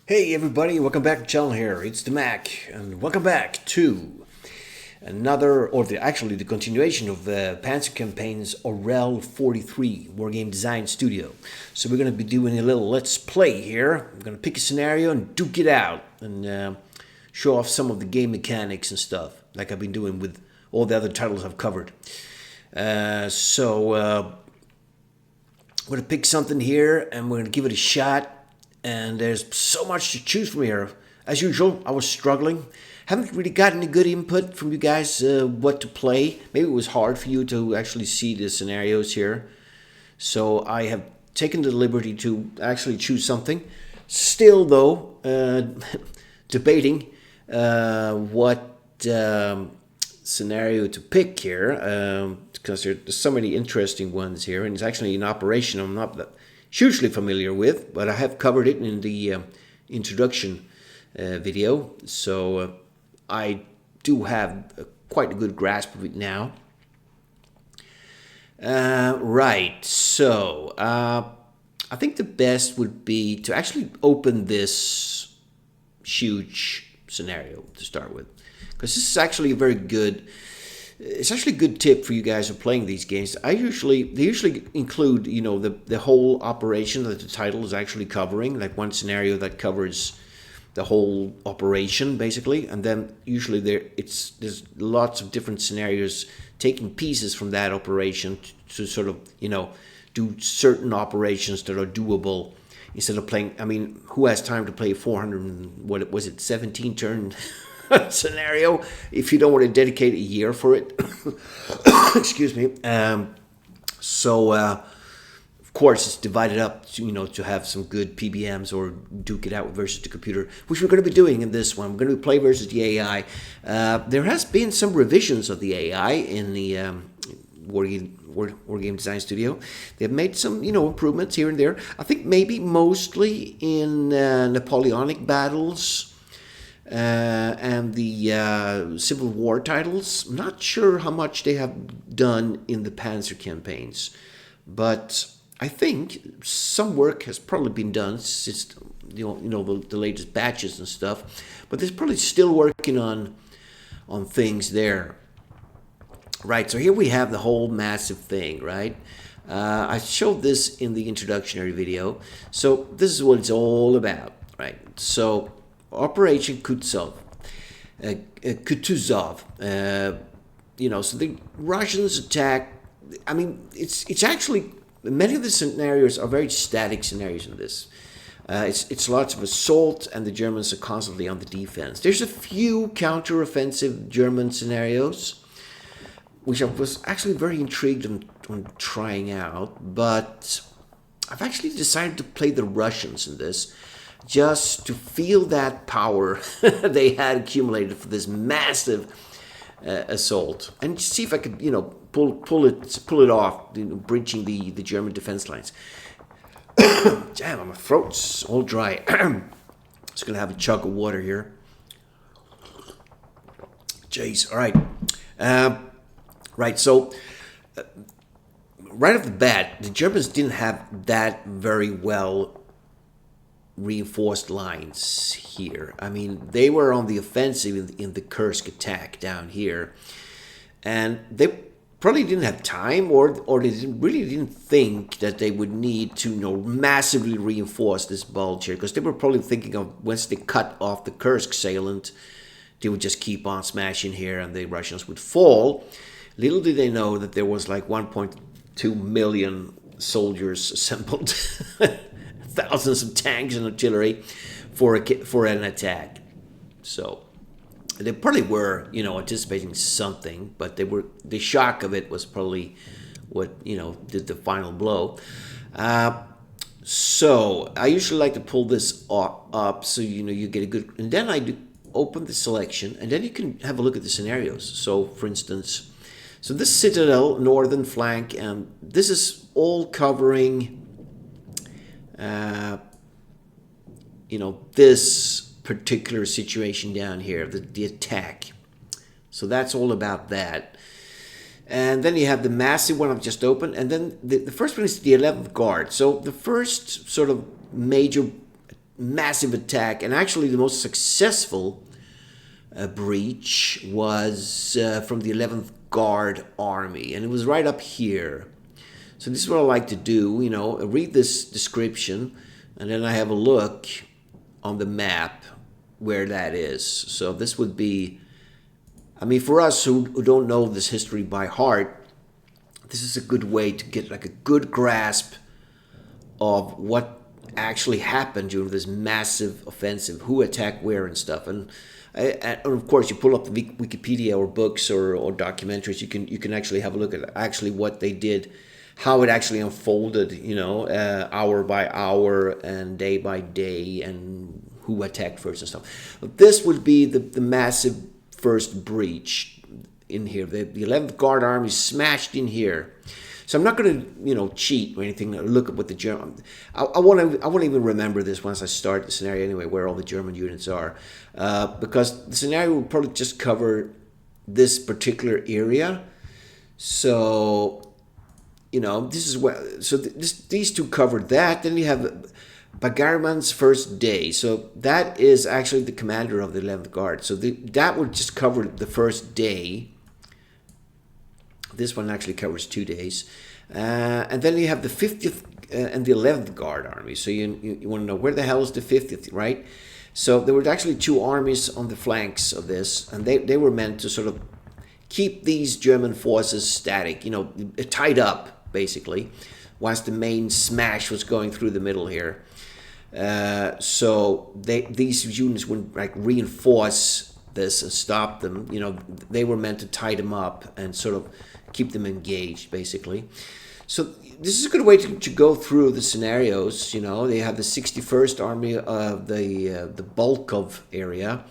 Hey everybody, welcome back to the channel here. It's the Mac, and welcome back to actually the continuation of Panzer Campaign's Orel 43 Wargame Design Studio. So we're going to be doing a little let's play here. I'm going to pick a scenario and duke it out and show off some of the game mechanics and stuff, like I've been doing with all the other titles I've covered. I'm going to pick something here and we're going to give it a shot. And there's so much to choose from here. As usual, I was struggling. Haven't really gotten any good input from you guys what to play. Maybe it was hard for you to actually see the scenarios here. So I have taken the liberty to actually choose something. Still, though, debating what scenario to pick here. Because there's so many interesting ones here. And it's actually an operation I'm not that hugely familiar with, but I have covered it in the introduction video, so I do have quite a good grasp of it now. Right, so I think the best would be to actually open this huge scenario to start with, because this is actually a very good. It's actually a good tip for you guys who are playing these games. They usually include, the whole operation that the title is actually covering, like one scenario that covers the whole operation basically, and then usually there's lots of different scenarios taking pieces from that operation to sort of do certain operations that are doable instead of playing. I mean, who has time to play 17 turn scenario if you don't want to dedicate a year for it? Excuse me. Of course it's divided up to have some good PBMs or duke it out versus the computer, which we're going to be doing in this one. We're going to play versus the AI. There has been some revisions of the AI in the Wargame Design Studio. They've made some improvements here and there. I think maybe mostly in Napoleonic battles and the Civil War titles. I'm not sure how much they have done in the Panzer campaigns, but I think some work has probably been done since the latest batches and stuff. But they're probably still working on things there. Right. So here we have the whole massive thing. Right. I showed this in the introductory video. So this is what it's all about. Right. So Operation Kutuzov. So the Russians attack. I mean, it's actually, many of the scenarios are very static scenarios in this. It's lots of assault, and the Germans are constantly on the defense. There's a few counter-offensive German scenarios, which I was actually very intrigued on trying out, but I've actually decided to play the Russians in this, just to feel that power they had accumulated for this massive assault, and see if I could, pull it off, breaching the German defense lines. Damn, my throat's all dry. Just gonna have a chug of water here. Jeez. All right. Right. So, right off the bat, the Germans didn't have that very well reinforced lines here. I mean, they were on the offensive in the Kursk attack down here, and they probably didn't have time, or they really didn't think that they would need to massively reinforce this bulge here, because they were probably thinking of, once they cut off the Kursk salient, they would just keep on smashing here and the Russians would fall. Little did they know that there was like 1.2 million soldiers assembled, thousands of tanks and artillery for an attack. So they probably were, anticipating something, but the shock of it was probably what, did the final blow. So I usually like to pull this up so, you get a good, and then I do open the selection, and then you can have a look at the scenarios. So for instance, this Citadel, northern flank, and this is all covering this particular situation down here, the attack. So that's all about that. And then you have the massive one I've just opened, and then the first one is the 11th Guard. So the first sort of major massive attack, and actually the most successful breach was from the 11th Guard Army, and it was right up here. So this is what I like to do, you know, read this description, and then I have a look on the map where that is. So this would be, I mean, for us who don't know this history by heart, this is a good way to get like a good grasp of what actually happened during this massive offensive, who attacked where and stuff. And of course, you pull up the Wikipedia or books or documentaries, you can actually have a look at actually what they did, how it actually unfolded, you know, hour by hour and day by day, and who attacked first and stuff. But this would be the massive first breach in here. The 11th Guard Army smashed in here. So I'm not going to, you know, cheat or anything. Look at what the German. I won't even remember this once I start the scenario anyway, where all the German units are, because the scenario will probably just cover this particular area. So, you know, this is what. So these two covered that. Then you have Bagarman's first day. So that is actually the commander of the 11th Guard. So that would just cover the first day. This one actually covers 2 days. And then you have the 50th and the 11th Guard Army. So you want to know, where the hell is the 50th, right? So there were actually two armies on the flanks of this, and they were meant to sort of keep these German forces static, you know, tied up, basically, whilst the main smash was going through the middle here. So these units would like reinforce this and stop them. You know, they were meant to tie them up and sort of keep them engaged, basically. So this is a good way to go through the scenarios. You know, they have the 61st Army of the Volkov area.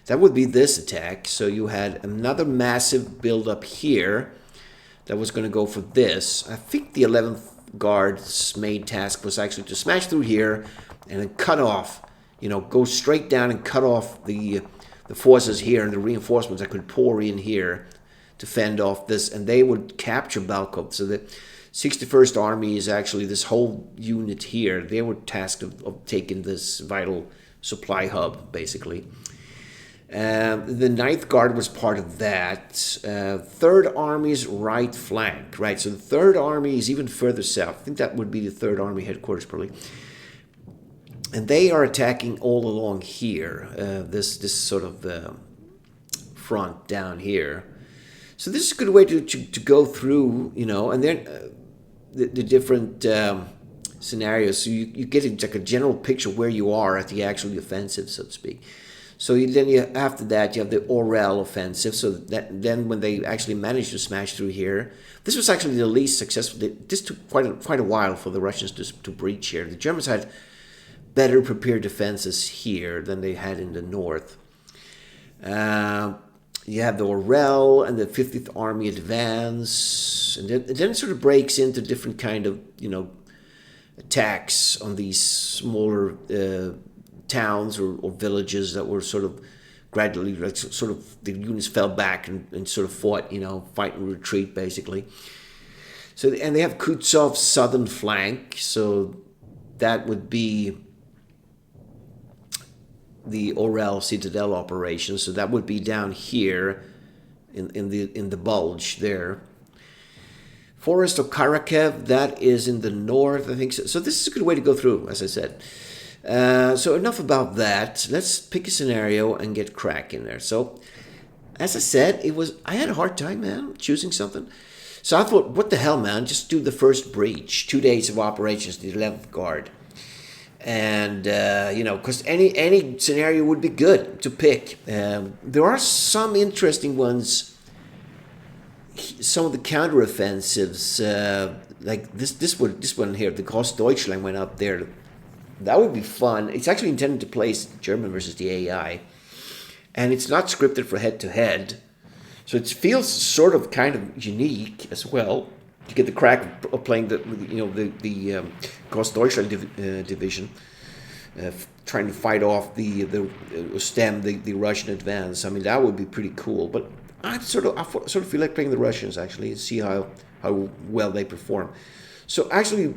That would be this attack. So you had another massive build-up here that was going to go for this. I think the 11th Guard's main task was actually to smash through here and then cut off, you know, go straight down and cut off the forces here and the reinforcements that could pour in here to fend off this, and they would capture Balkov. So the 61st Army is actually this whole unit here. They were tasked of taking this vital supply hub, basically. The 9th Guard was part of that. 3rd Army's right flank, right? So the 3rd Army is even further south. I think that would be the 3rd Army headquarters, probably. And they are attacking all along here, this sort of front down here. So this is a good way to go through, you know, and then the different scenarios. So you get like a general picture where you are at the actual offensive, so to speak. So after that, you have the Orel offensive. So then when they actually managed to smash through here, this was actually the least successful. This took quite a while for the Russians to breach here. The Germans had better prepared defenses here than they had in the north. You have the Orel and the 50th Army advance, and then it sort of breaks into different kind of, you know, attacks on these smaller towns or villages that were sort of gradually, like, sort of the units fell back and sort of fought, you know, fight and retreat, basically. So, and they have Kutsov's southern flank, so that would be the Orel Citadel operation. So that would be down here in the bulge there. Forest of Karakev, that is in the north, I think. So this is a good way to go through, as I said. So enough about that. Let's pick a scenario and get cracking there. So, as I said, I had a hard time, man, choosing something. So I thought, what the hell, man? Just do the first breach. 2 days of operations, the 11th Guard. And, you know, because any scenario would be good to pick. There are some interesting ones. Some of the counteroffensives, like this one here, the Großdeutschland went up there. That would be fun. It's actually intended to play German versus the AI. And it's not scripted for head-to-head. So it feels sort of kind of unique as well. To get the crack of playing the Großdeutschland division, trying to fight off stem the Russian advance. I mean, that would be pretty cool. But I sort of feel like playing the Russians, actually, and see how well they perform. So actually,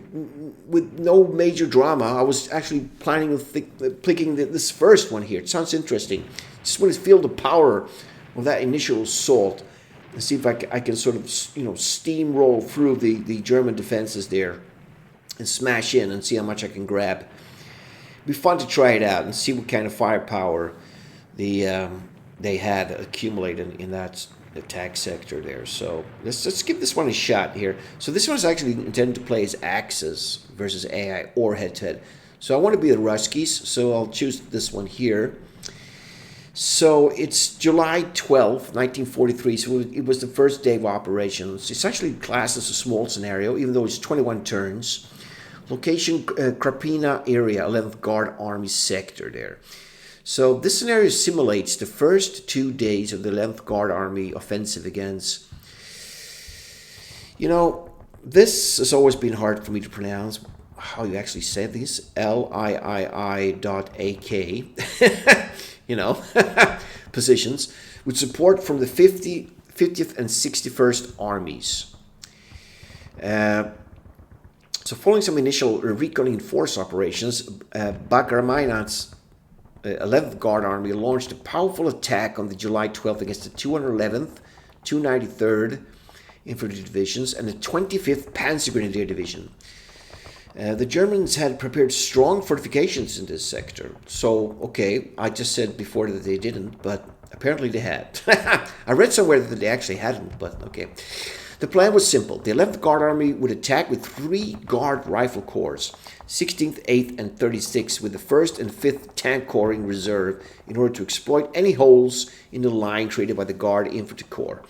with no major drama, I was actually planning on picking this first one here. It sounds interesting. Just want to feel the power of that initial assault and see if I can sort of steamroll through the German defenses there and smash in and see how much I can grab. It'd be fun to try it out and see what kind of firepower they had accumulated in that attack sector there. So let's give this one a shot here. So this one is actually intended to play as Axis versus AI or head-to-head. So I want to be the Ruskies, so I'll choose this one here. So it's July 12th, 1943, so it was the first day of operations. It's actually classed as a small scenario, even though it's 21 turns. Location, Krapina area, 11th Guard Army sector there. So this scenario simulates the first 2 days of the 11th Guard Army offensive against... this has always been hard for me to pronounce how you actually say this. LIII.AK. Positions with support from the 50th and 61st Armies. So following some initial recon force operations, Bagramainat's 11th Guard Army launched a powerful attack on the July 12th against the 211th, 293rd Infantry Divisions and the 25th Panzer Grenadier Division. The Germans had prepared strong fortifications in this sector. So, okay, I just said before that they didn't, but apparently they had. I read somewhere that they actually hadn't, but okay. The plan was simple. The 11th Guard Army would attack with 3 Guard Rifle Corps, 16th, 8th, and 36th, with the 1st and 5th Tank Corps in reserve in order to exploit any holes in the line created by the Guard Infantry Corps.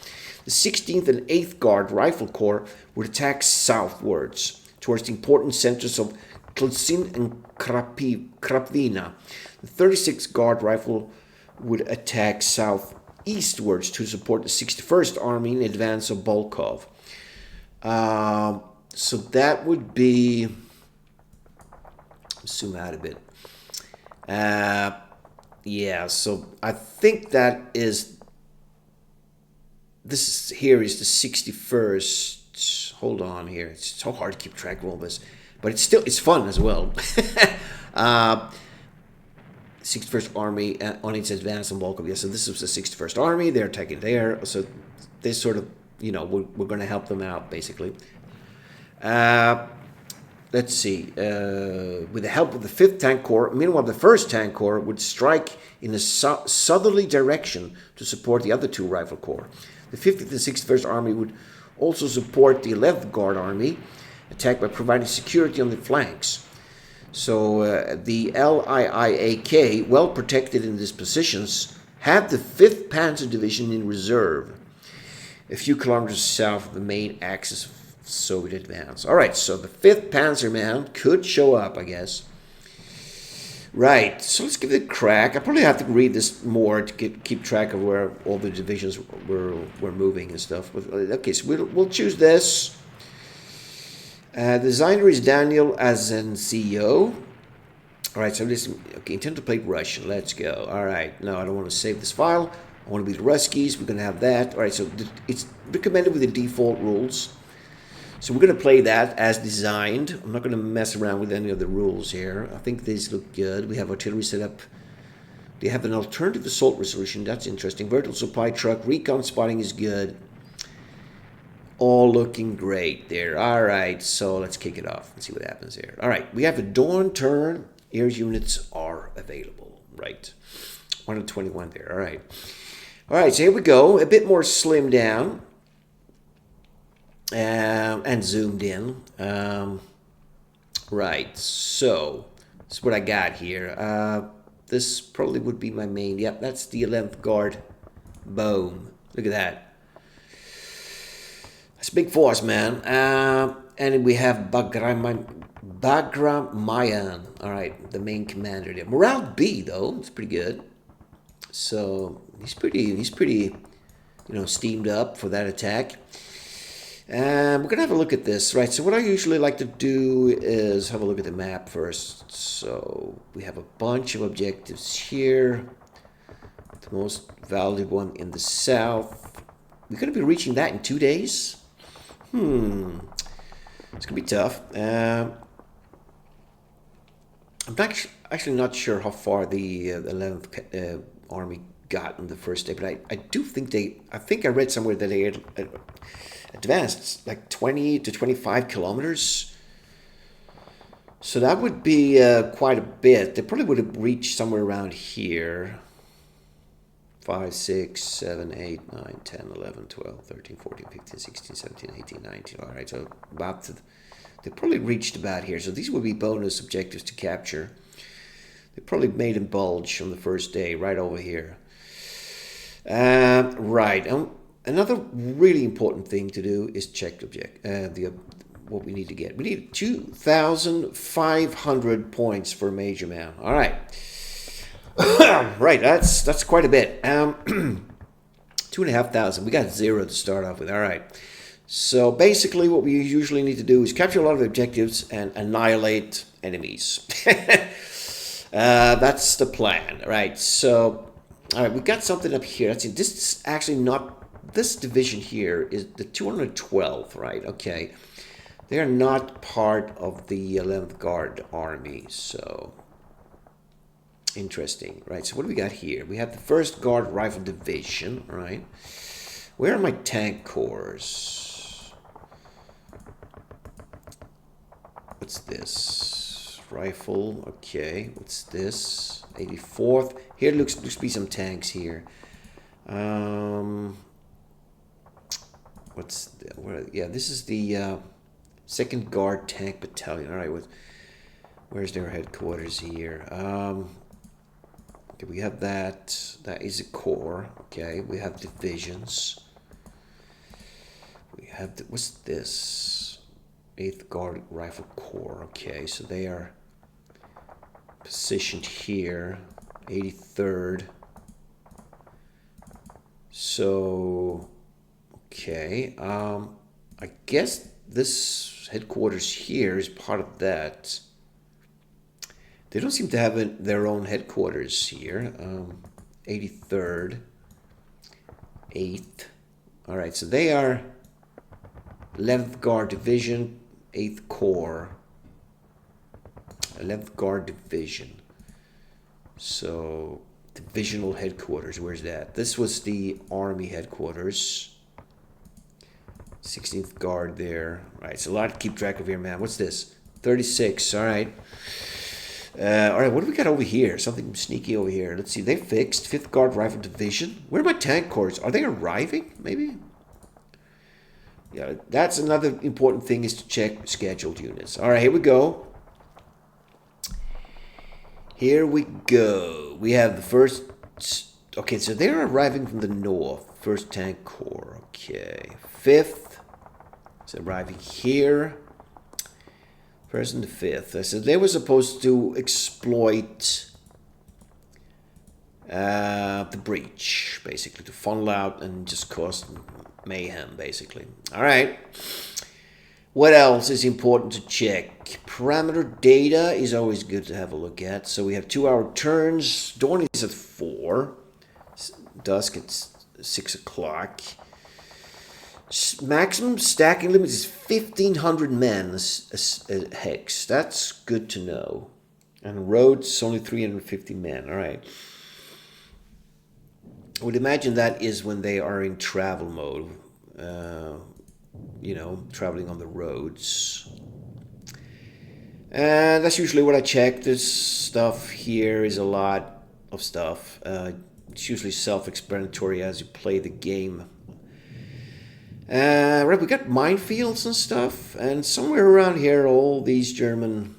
The 16th and 8th Guard Rifle Corps would attack southwards, towards the important centers of Klsin and Krapina. The 36th Guard Rifle would attack southeastwards to support the 61st Army in advance of Volkov. So that would be... zoom out a bit. Yeah, so I think that is... This here is the 61st... Hold on here. It's so hard to keep track of all this. But it's fun as well. 61st Army on its advance on Volkov. Yeah, so this was the 61st Army. They're attacking there. So they sort of, we're going to help them out, basically. Let's see. With the help of the 5th Tank Corps, meanwhile, the 1st Tank Corps would strike in a southerly direction to support the other 2 Rifle Corps. The 50th and 61st Army would also support the 11th Guard Army attack by providing security on the flanks. So the LIIAK, well protected in these positions, had the 5th Panzer Division in reserve, a few kilometers south of the main axis of Soviet advance. All right, so the 5th Panzer man could show up, I guess. Right, so let's give it a crack. I probably have to read this more to keep track of where all the divisions were moving and stuff. But, okay, so we'll choose this. The designer is Daniel Azencillo. All right, so listen. Okay, intend to play Russian. Let's go. All right, no, I don't want to save this file. I want to be the Ruskies. We're going to have that. All right, so it's recommended with the default rules. So we're going to play that as designed. I'm not going to mess around with any of the rules here. I think these look good. We have artillery set up. They have an alternative assault resolution. That's interesting. Vertical supply truck. Recon spotting is good. All looking great there. All right, so let's kick it off and see what happens here. All right, we have a dawn turn. Air units are available. Right. 121 there. All right. All right, so here we go. A bit more slimmed down. And zoomed in. Right, so this is what I got here. This probably would be my main. Yep, that's the 11th Guard. Boom. Look at that. That's a big force, man. And we have Bagramayan. All right, the main commander there. Morale B, though. It's pretty good. So he's pretty, steamed up for that attack. We're going to have a look at this, right? So what I usually like to do is have a look at the map first. So we have a bunch of objectives here. The most valuable one in the south. We're going to be reaching that in 2 days. It's gonna be tough. I'm actually not sure how far the 11th Army got in the first day, but I do think I think I read somewhere that they had advanced like 20 to 25 kilometers. So that would be quite a bit. They probably would have reached somewhere around here. 5, 6, 7, 8, 9, 10, 11, 12, 13, 14, 15, 16, 17, 18, 19. All right, so about they probably reached about here. So these would be bonus objectives to capture. They probably made them bulge on the first day, right over here. Right. Another really important thing to do is check what we need to get. We need 2,500 points for a major man. All right. Right, that's quite a bit. 2,500. We got 0 to start off with. All right. So basically, what we usually need to do is capture a lot of objectives and annihilate enemies. That's the plan, right? So, all right, we got something up here. Let's see. This is actually not. This division here is the 212th, right? Okay. They are not part of the 11th Guard Army, so interesting, right? So what do we got here? We have the 1st Guard Rifle Division, right? Where are my tank corps? What's this? Rifle, okay. What's this? 84th. Here looks to be some tanks here. Yeah, this is the 2nd Guard Tank Battalion. All right, where's their headquarters here? Okay, we have that. That is a corps. Okay, we have divisions. We have what's this? 8th Guard Rifle Corps. Okay, so they are positioned here. 83rd. So, okay. I guess this headquarters here is part of that. They don't seem to have their own headquarters here. 83rd, 8th. All right, so they are 11th Guard Division, 8th Corps. 11th Guard Division. So, divisional headquarters, where's that? This was the Army headquarters. 16th Guard there. All right, it's a lot to keep track of here, man. What's this? 36, all right. All right, what do we got over here? Something sneaky over here. Let's see. They fixed 5th Guard Rifle Division. Where are my tank corps? Are they arriving? Maybe? Yeah, that's another important thing is to check scheduled units. All right, here we go. Here we go. We have the 1st... Okay, so they're arriving from the north. 1st Tank Corps. Okay. 5th is arriving here. 1st and the 5th. So they were supposed to exploit the breach, basically, to funnel out and just cause mayhem, basically. All right. What else is important to check? Parameter data is always good to have a look at. So we have 2-hour turns. Dawn is at 4. Dusk at 6 o'clock. Maximum stacking limit is 1,500 men a hex. That's good to know. And roads, only 350 men. All right. I would imagine that is when they are in travel mode. You know, traveling on the roads. And that's usually what I check. This stuff here is a lot of stuff. It's usually self-explanatory as you play the game. Right, we got minefields and stuff. And somewhere around here, all these German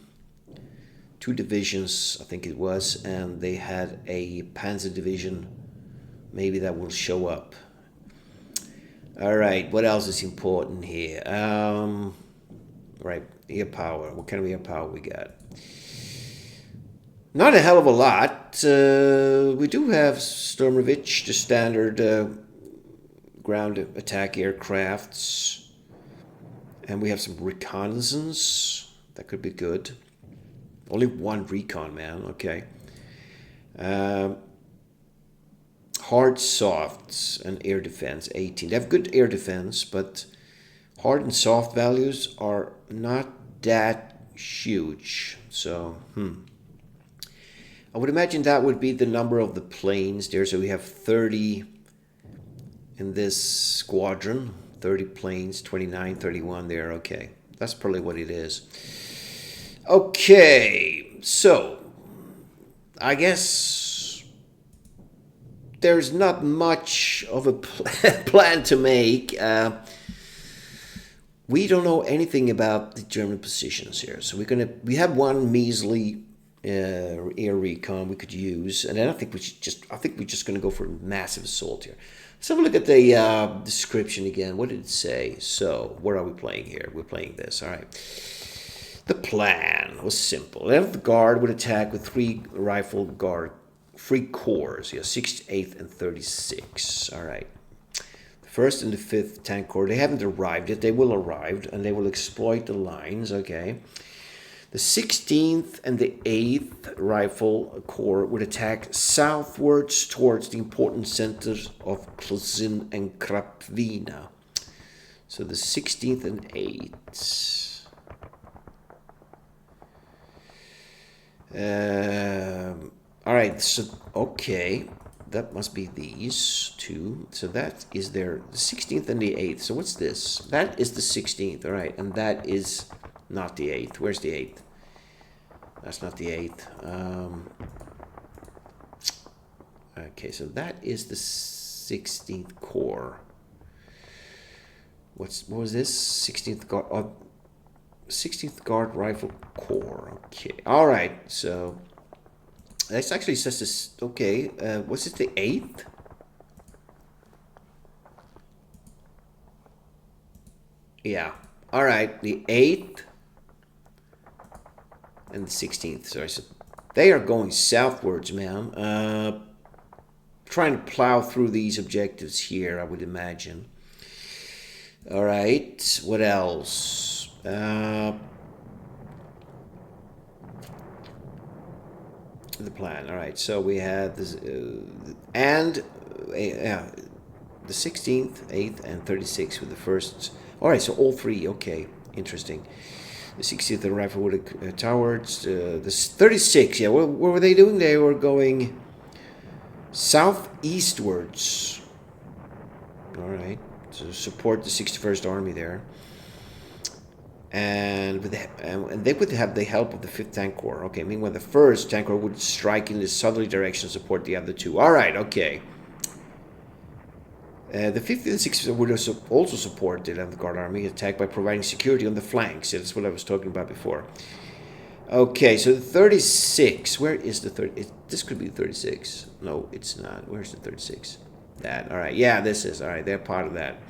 2 divisions, I think it was, and they had a Panzer division. Maybe that will show up. All right, what else is important here? Right, air power. What kind of air power we got? Not a hell of a lot. We do have Sturmovich, the standard ground attack aircrafts. And we have some reconnaissance. That could be good. Only 1 recon, man. Okay. Hard softs and air defense 18. They have good air defense, but Hard and soft values are not that huge. So, I would imagine that would be the number of the planes there. So we have 30 in this squadron. 30 planes, 29, 31 there. Okay, that's probably what it is. Okay, so I guess there's not much of a plan to make. We don't know anything about the German positions here, so we have one measly air recon we could use, and then I think we're just gonna go for a massive assault here. Let's have a look at the description again. What did it say? So, what are we playing here? We're playing this. All right. The plan was simple. 11th Guard would attack with 3 rifle guard, 3 corps. Yeah, 6th, 8th, and 36. All right. The 1st and the 5th Tank Corps, they haven't arrived yet. They will arrive, and they will exploit the lines. Okay. The 16th and the 8th Rifle Corps would attack southwards towards the important centers of Klzin and Krapvina. So the 16th and 8th. All right, so, okay. That must be these two. So that is the 16th and the 8th. So what's this? That is the 16th, all right. And that is not the 8th. Where's the 8th? That's not the 8th. Okay, so that is the 16th Corps. What was this? 16th Guard. 16th Guard Rifle Corps. Okay. All right. So this actually says this. Okay. Was it the 8th? Yeah. All right. The 8th. And the 16th, sorry. So they are going southwards, man. Trying to plow through these objectives here, I would imagine. All right, what else? The plan. All right, so we had this, the 16th, 8th, and 36th with the first. All right, so all 3. Okay, interesting. The 60th Rifle would towards the 36. Yeah, what were they doing? They were going southeastwards. All right, to support the 61st Army there, and they would have the help of the 5th Tank Corps. Okay, meanwhile the 1st Tank Corps would strike in the southerly direction to support the other 2. All right, okay. The 5th and 6th would also support the 11th Guard Army attack by providing security on the flanks. Yeah, that's what I was talking about before. Okay, so the 36. Where is the 30? This could be the 36. No, it's not. Where's the 36? That. All right. Yeah, this is. All right, they're part of that.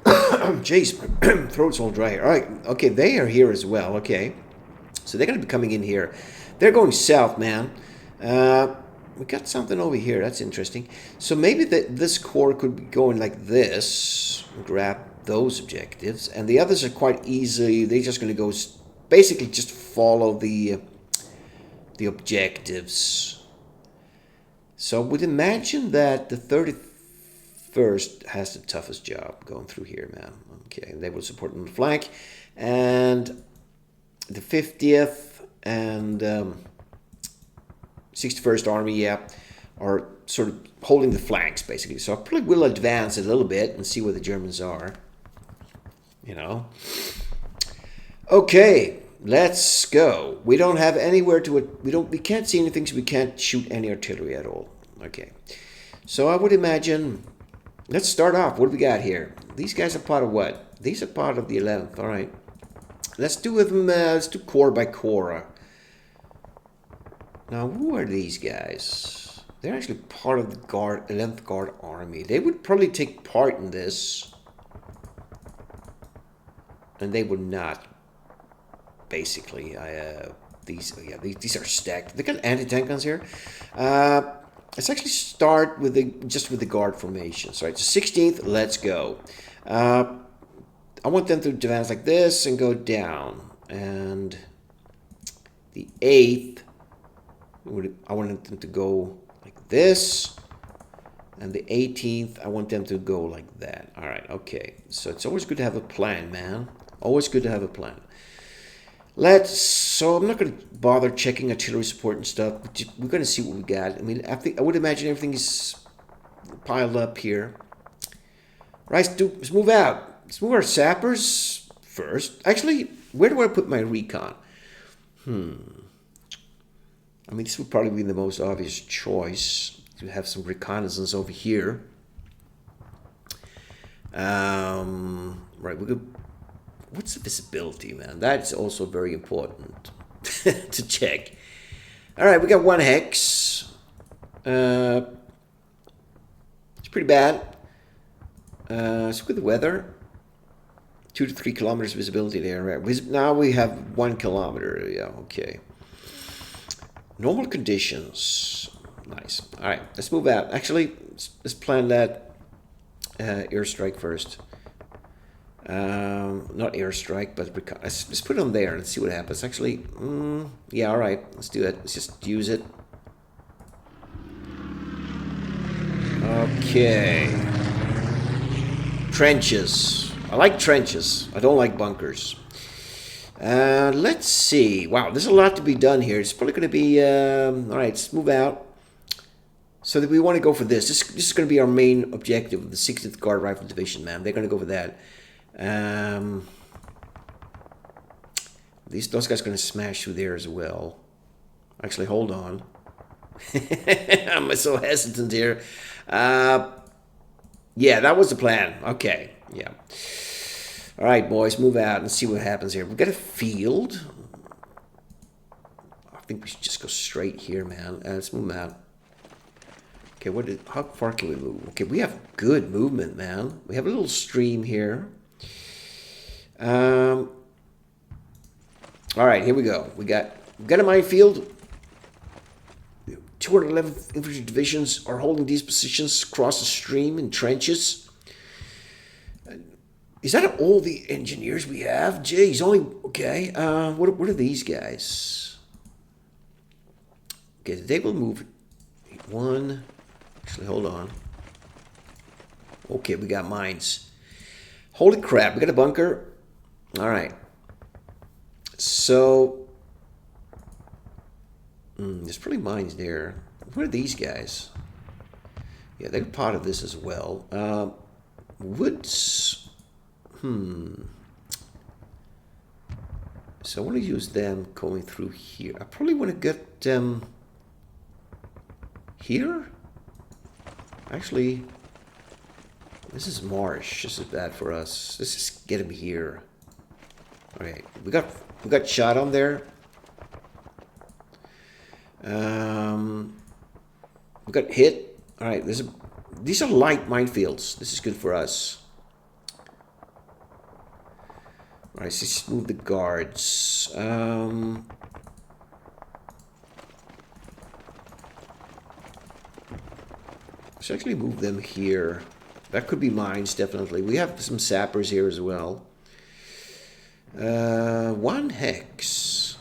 Jeez, my throat's all dry here. All right. Okay, they are here as well. Okay. So they're going to be coming in here. They're going south, man. We got something over here. That's interesting. So maybe this corps could be going like this. Grab those objectives. And the others are quite easy. They're just going to go basically just follow the objectives. So I would imagine that the 31st has the toughest job going through here, man. Okay, they will support on the flank. And the 50th and 61st Army, yeah, are sort of holding the flanks, basically. So I probably will advance a little bit and see where the Germans are. You know. Okay, let's go. We don't have anywhere to it. We can't see anything, so we can't shoot any artillery at all. Okay. So I would imagine, let's start off. What do we got here? These guys are part of what? These are part of the 11th. All right. Let's do with them. Let's do corps by corps. Now, who are these guys? They're actually part of the 11th Guard Army. They would probably take part in this. And they would not. Basically, these are stacked. They got anti-tank guns here. Let's actually start with the guard formations. Right, so 16th, let's go. I want them to advance like this and go down. And the 8th, I wanted them to go like this And the 18th, I want them to go like that. All right, okay. So it's always good to have a plan, man. Always good to have a plan. So I'm not going to bother checking artillery support and stuff. We're going to see what we got. I mean, I would imagine everything is piled up here. Right, let's move out. Let's move our sappers first. Actually, where do I put my recon? I mean, this would probably be the most obvious choice, to have some reconnaissance over here. Right, we could. What's the visibility, man? That's also very important to check. All right, we got 1 hex. It's pretty bad. Let's look at the weather. 2 to 3 kilometers visibility there. Right. Now we have 1 kilometer. Yeah, okay. Normal conditions. Nice. All right, let's move out. Actually, let's plan that airstrike first. Not airstrike, but let's put it on there and see what happens. Actually, yeah, all right, let's do it. Let's just use it. Okay. Trenches. I like trenches. I don't like bunkers. Let's see. Wow, there's a lot to be done here. It's probably going to be... all right, let's move out. So that we want to go for this. This is going to be our main objective of the 60th Guard Rifle Division, man. They're going to go for that. Those guys are going to smash through there as well. Actually, hold on. I'm so hesitant here. Yeah, that was the plan. Okay, yeah. All right, boys, move out and see what happens here. We've got a field. I think we should just go straight here, man. Let's move out. Okay, how far can we move? Okay, we have good movement, man. We have a little stream here. All right, here we go. We've got a minefield. 211 infantry divisions are holding these positions across the stream in trenches. Is that all the engineers we have? Jeez, only... Okay, what are these guys? Okay, they will move... 1... Actually, hold on. Okay, we got mines. Holy crap, we got a bunker. All right. So... there's probably mines there. What are these guys? Yeah, they're part of this as well. Woods... So I want to use them going through here. I probably want to get them here. Actually, this is marsh. This is bad for us. Let's just get him here. Okay, we got shot on there. We got hit. All right, these are light minefields. This is good for us. All right, so let's move the guards. Let's actually move them here. That could be mines, definitely. We have some sappers here as well. 1 hex.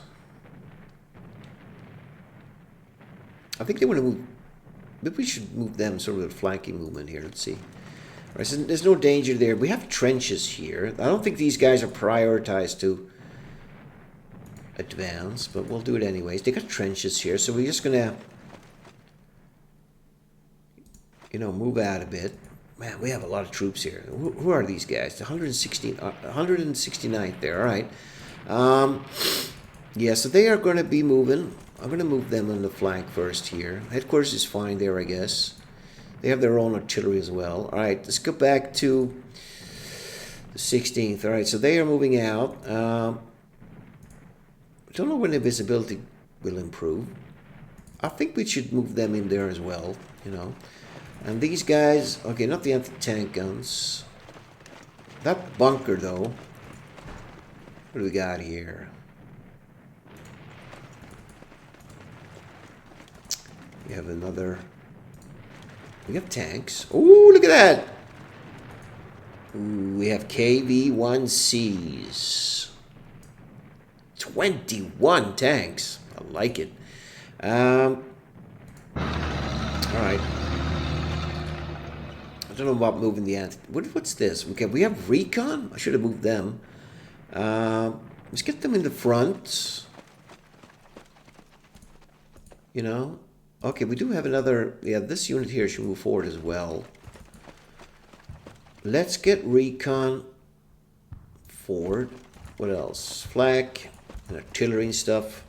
I think they want to move. Maybe we should move them sort of a flanking movement here. Let's see. All right, so there's no danger there. We have trenches here. I don't think these guys are prioritized to advance, but we'll do it anyways. They got trenches here, so we're just gonna, move out a bit. Man, we have a lot of troops here. Who are these guys? The 169th there. All right. Yeah, so they are going to be moving. I'm going to move them on the flank first here. Headquarters is fine there, I guess. They have their own artillery as well. All right, let's go back to the 16th. All right, so they are moving out. I don't know when the visibility will improve. I think we should move them in there as well, And these guys, okay, not the anti-tank guns. That bunker, though. What do we got here? We have another... We have tanks. Ooh, look at that! Ooh, we have KV-1Cs. 21 tanks. I like it. Alright. don't know about moving the ant. What's this? Okay, we have recon. I should have moved them. Let's get them in the front. You know. Okay, we do have another. Yeah, this unit here should move forward as well. Let's get recon forward. What else? Flak and artillery and stuff.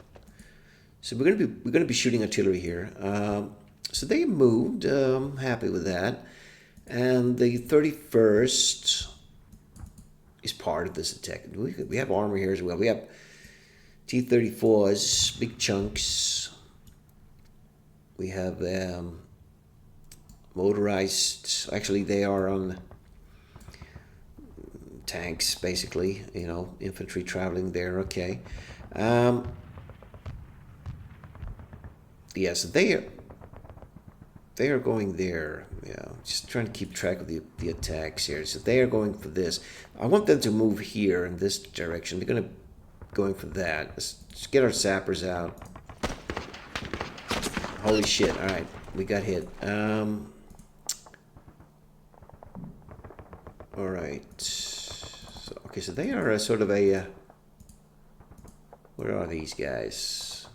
So we're gonna be shooting artillery here. So they moved. Happy with that. And the 31st is part of this attack. We have armor here as well. We have T-34s, big chunks. We have motorized. Actually, they are on tanks, basically. You know, infantry traveling there. Okay. Yeah, so they are going there. Yeah, just trying to keep track of the attacks here. So they are going for this. I want them to move here in this direction. They're going for that. Let's get our sappers out. Holy shit! All right, we got hit. All right. So, okay, so they are sort of a. Where are these guys?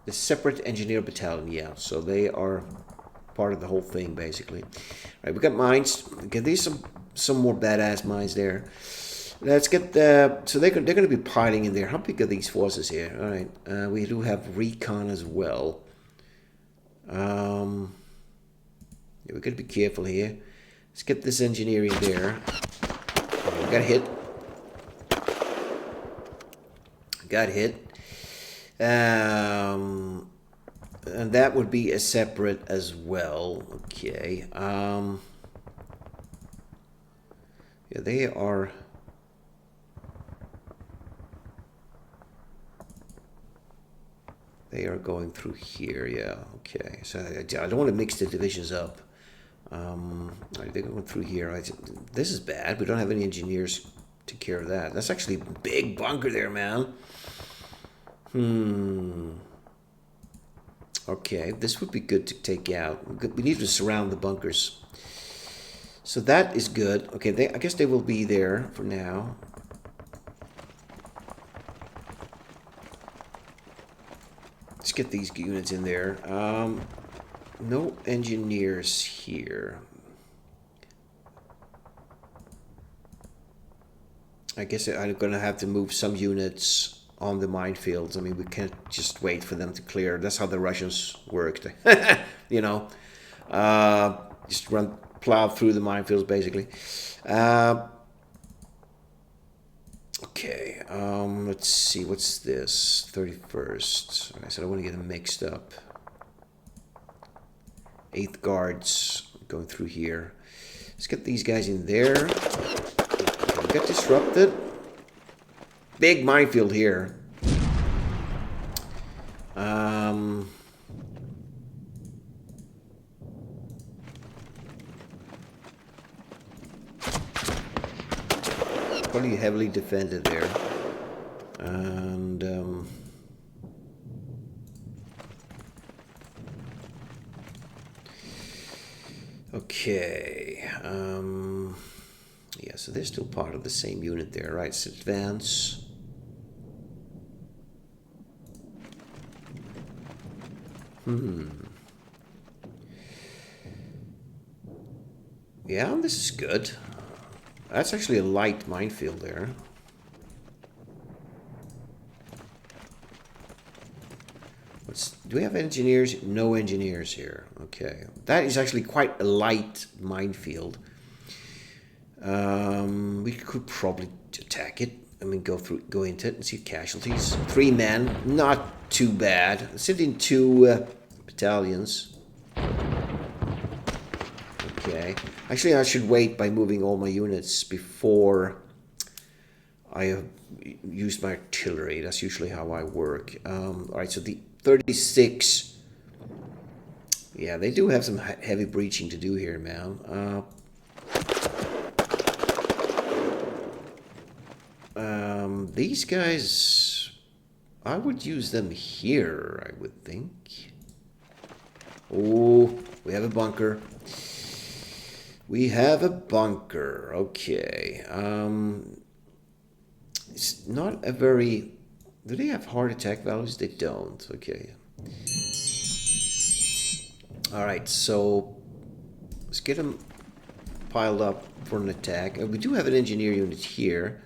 The separate engineer battalion, yeah. So they are part of the whole thing, basically. All right, we got mines. Okay, these some more badass mines there. Let's get so they're going to be piling in there. How big are these forces here? All right, we do have recon as well. Yeah, we got to be careful here. Let's get this engineering there. We got hit. Got hit. And that would be a separate as well. Okay. Yeah, they are. They are going through here. Yeah. Okay. So I don't want to mix the divisions up. Right, they're going through here. Right. This is bad. We don't have any engineers to take care of that. That's actually a big bunker there, man. Okay, this would be good to take out. We need to surround the bunkers. So that is good. Okay, I guess they will be there for now. Let's get these units in there. No engineers here. I guess I'm gonna have to move some units on the minefields. I mean, we can't just wait for them to clear. That's how the Russians worked. You know, just plow through the minefields, basically. Okay, let's see, what's this? 31st. I said I want to get them mixed up. 8th Guards going through here. Let's get these guys in there. We got disrupted. Big minefield here. Probably heavily defended there. And okay. Yeah, so they're still part of the same unit there, right? Let's advance. Yeah, this is good. That's actually a light minefield there. Do we have engineers? No engineers here. Okay. That is actually quite a light minefield. We could probably attack it. I mean, go into it and see casualties. 3 men, not too bad. Let's send in 2 battalions. Okay. Actually, I should wait by moving all my units before I have used my artillery. That's usually how I work. Alright, so the 36. Yeah, they do have some heavy breaching to do here, man. These guys, I would use them here, I would think. Oh, we have a bunker. We have a bunker. Okay. It's not a very... Do they have hard attack values? They don't. Okay. Alright, so let's get them piled up for an attack. We do have an engineer unit here.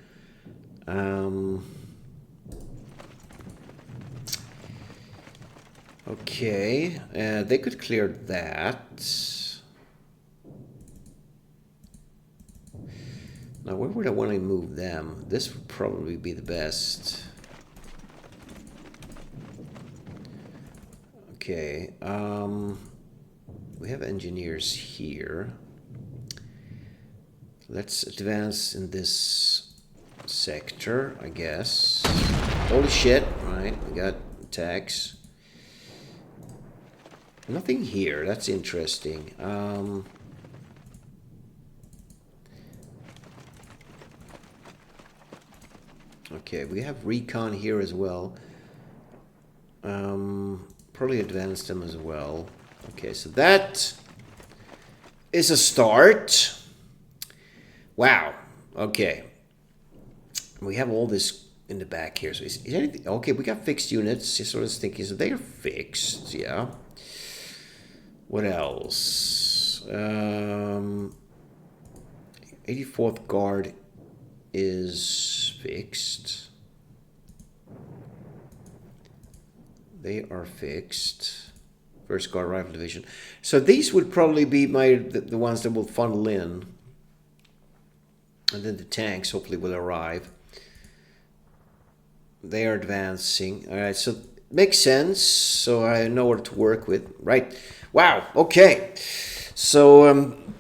Okay, they could clear that. Now, where would I want to move them? This would probably be the best. Okay, we have engineers here. Let's advance in this sector, I guess. Holy shit, right, we got attacks. Nothing here, that's interesting. Okay, we have recon here as well. Probably advance them as well. Okay, so that is a start. Wow, okay. We have all this in the back here. So is anything... Okay, we got fixed units. Just sort of thinking, so they are fixed, yeah. What else? 84th Guard is fixed. They are fixed. First Guard Rifle Division. So these would probably be the ones that will funnel in. And then the tanks hopefully will arrive. They are advancing. Alright, so it makes sense. So I know what to work with. Right. Wow, okay. So I'm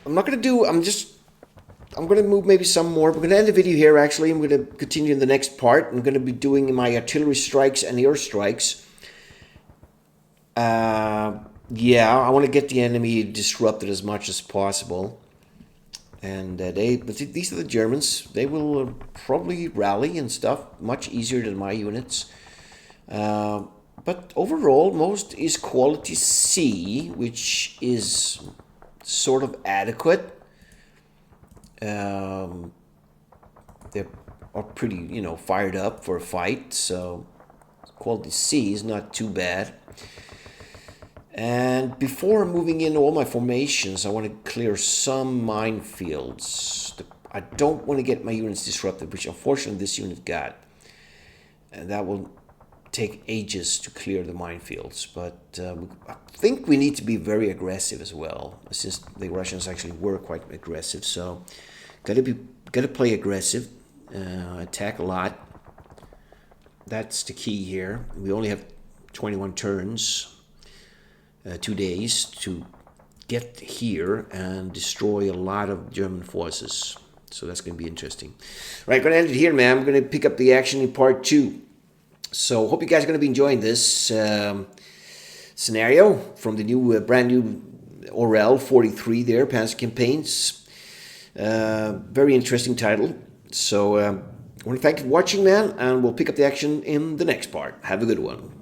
not going to do... I'm going to move maybe some more. We're going to end the video here, actually. I'm going to continue in the next part. I'm going to be doing my artillery strikes and air strikes. Yeah, I want to get the enemy disrupted as much as possible. And but these are the Germans. They will probably rally and stuff much easier than my units. But overall, most is quality C, which is sort of adequate. They are pretty, fired up for a fight. So quality C is not too bad. And before moving into all my formations, I want to clear some minefields. I don't want to get my units disrupted, which unfortunately this unit got. And that will take ages to clear the minefields. But I think we need to be very aggressive as well, since the Russians actually were quite aggressive. So gotta play aggressive, attack a lot. That's the key here. We only have 21 turns. 2 days to get here and destroy a lot of German forces. So that's going to be interesting. Right, going to end it here, man. I'm going to pick up the action in part 2. So hope you guys are going to be enjoying this scenario from the new, brand new Orel 43 there, Panzer Campaigns. Very interesting title. So I want to thank you for watching, man, and we'll pick up the action in the next part. Have a good one.